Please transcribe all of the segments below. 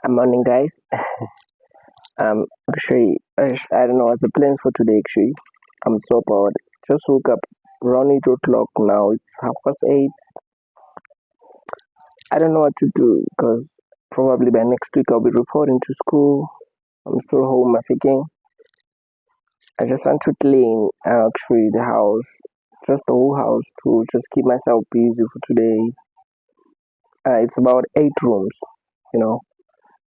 Morning, guys. Actually, I don't know what's the plans for today. Actually, I'm so bored. Just woke up around 8 o'clock now. It's 8:30. I don't know what to do because probably by next week I'll be reporting to school. I'm still home, Mafikeng. I just want to clean actually the house, just the whole house to just keep myself busy for today. It's about 8 rooms, you know.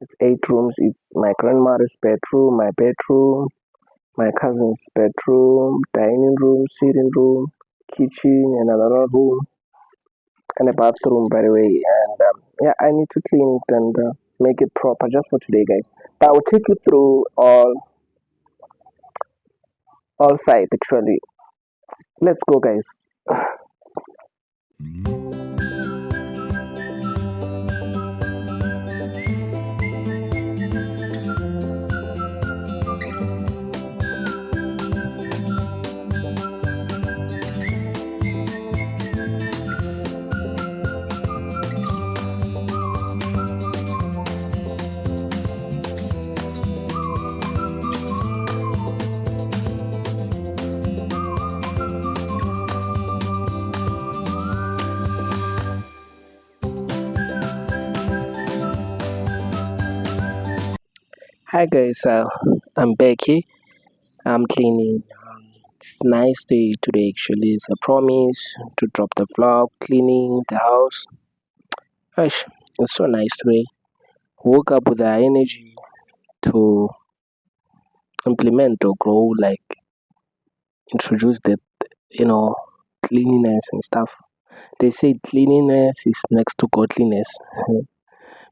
It's 8 rooms. It's my grandmother's bedroom, my bedroom, my cousin's bedroom, dining room, sitting room, kitchen, and another room, and a bathroom, by the way. And yeah, I need to clean it and make it proper just for today, guys. But I will take you through all sides actually. Let's go, guys. Hi, guys. I'm back here. I'm cleaning. It's a nice day today. Actually, it's a promise to drop the vlog, cleaning the house. Gosh, it's so nice today. Woke up with the energy to implement or grow, like introduce the you know cleanliness and stuff. They say cleanliness is next to godliness.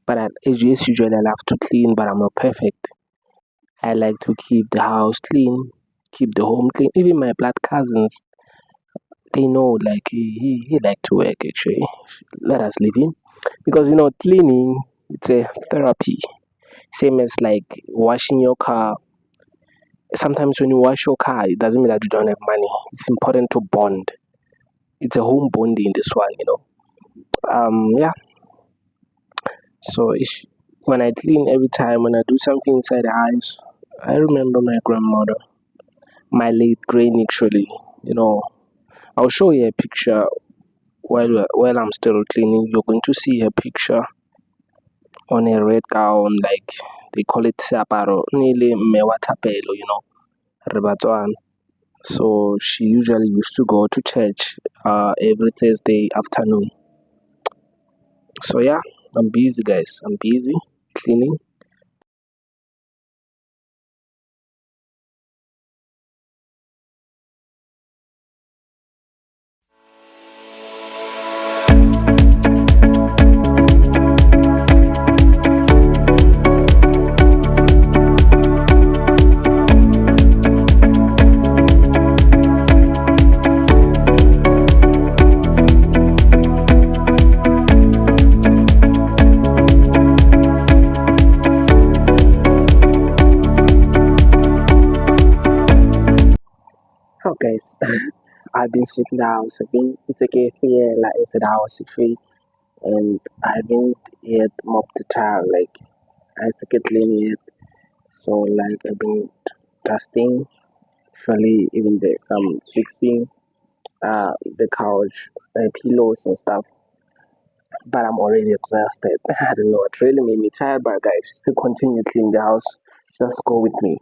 But as usual, I love to clean, but I'm not perfect. I like to keep the house clean, keep the home clean. Even my blood cousins, they know, like he like to work actually. Let us leave him because cleaning, it's a therapy. Same as like washing your car. Sometimes when you wash your car, it doesn't mean that you don't have money. It's important to bond. It's a home bonding, this one. Yeah. So when I clean every time, when I do something inside the house, I remember my grandmother, my late granny actually. You know, I'll show you a picture while I'm still cleaning. You're going to see a picture on a red gown, like they call it seaparo, nearly mewatapelo, Rebatswana. So she usually used to go to church every Thursday afternoon. So yeah, I'm busy, guys. I'm busy cleaning. Oh, guys, I've been sweeping the house. I've been taking a like inside the house actually, and I haven't yet mopped the tile. Like I second clean it. So like I've been dusting. Actually, even there's some fixing the couch, pillows and stuff. But I'm already exhausted. I don't know. It really made me tired. But guys, still continue cleaning the house. Just go with me.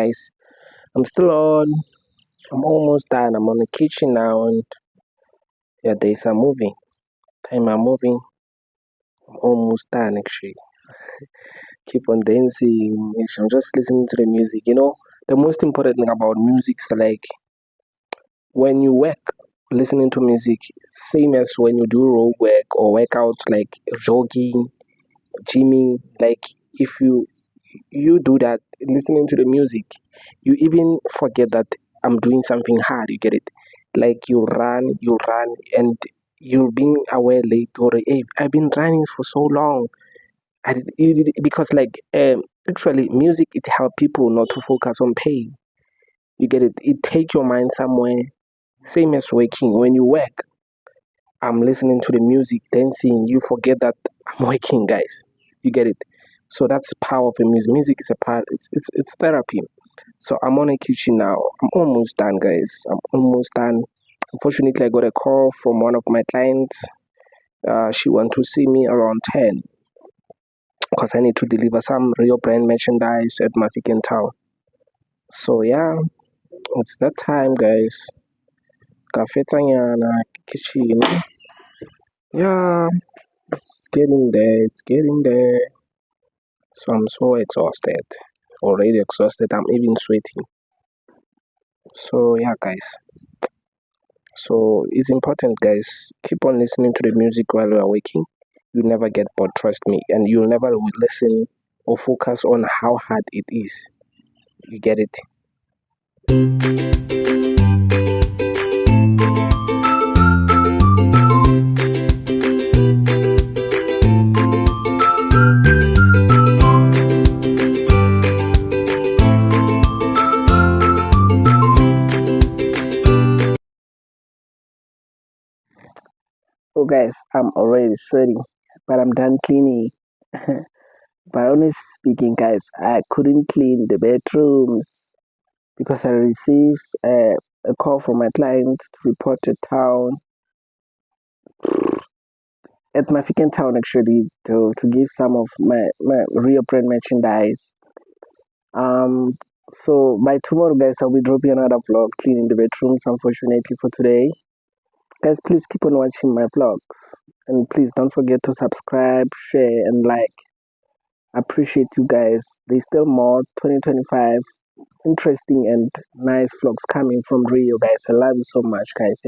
guys. I'm still on. I'm almost done. I'm on the kitchen now, and yeah, days are moving. Time are moving. I'm almost done actually. Keep on dancing. I'm just listening to the music. The most important thing about music is like when you work, listening to music, same as when you do road work or workout like jogging, gymming. Like if you do that listening to the music, you even forget that I'm doing something hard. You get it? Like you run, and you're being aware late or hey, I've been running for so long. Because like actually music it help people not to focus on pain. You get it? It take your mind somewhere. Same as working. When you work, I'm listening to the music, dancing. You forget that I'm working, guys. You get it? So that's the power of the music. Music is a part. It's therapy. So I'm on a kitchen now. I'm almost done, guys. I'm almost done. Unfortunately, I got a call from one of my clients. She want to see me around 10 because I need to deliver some real brand merchandise at Mafikeng town. So yeah, it's that time, guys. Kafetanyana kitchen. Yeah, it's getting there. It's getting there. So I'm so exhausted. Already exhausted. I'm even sweating. So yeah, guys. So it's important, guys. Keep on listening to the music while you are waking. You never get bored, trust me, and you'll never listen or focus on how hard it is. You get it? So, guys, I'm already sweating, but I'm done cleaning. But honestly speaking, guys, I couldn't clean the bedrooms because I received a call from my client to report to town at my Mafikeng town actually to give some of my real brand merchandise. Um, so by tomorrow, guys, I'll be dropping another vlog cleaning the bedrooms. Unfortunately for today, guys, please keep on watching my vlogs, and please don't forget to subscribe, share, and like. I appreciate you guys. There's still more 2025 interesting and nice vlogs coming from Rio, guys. I love you so much, guys.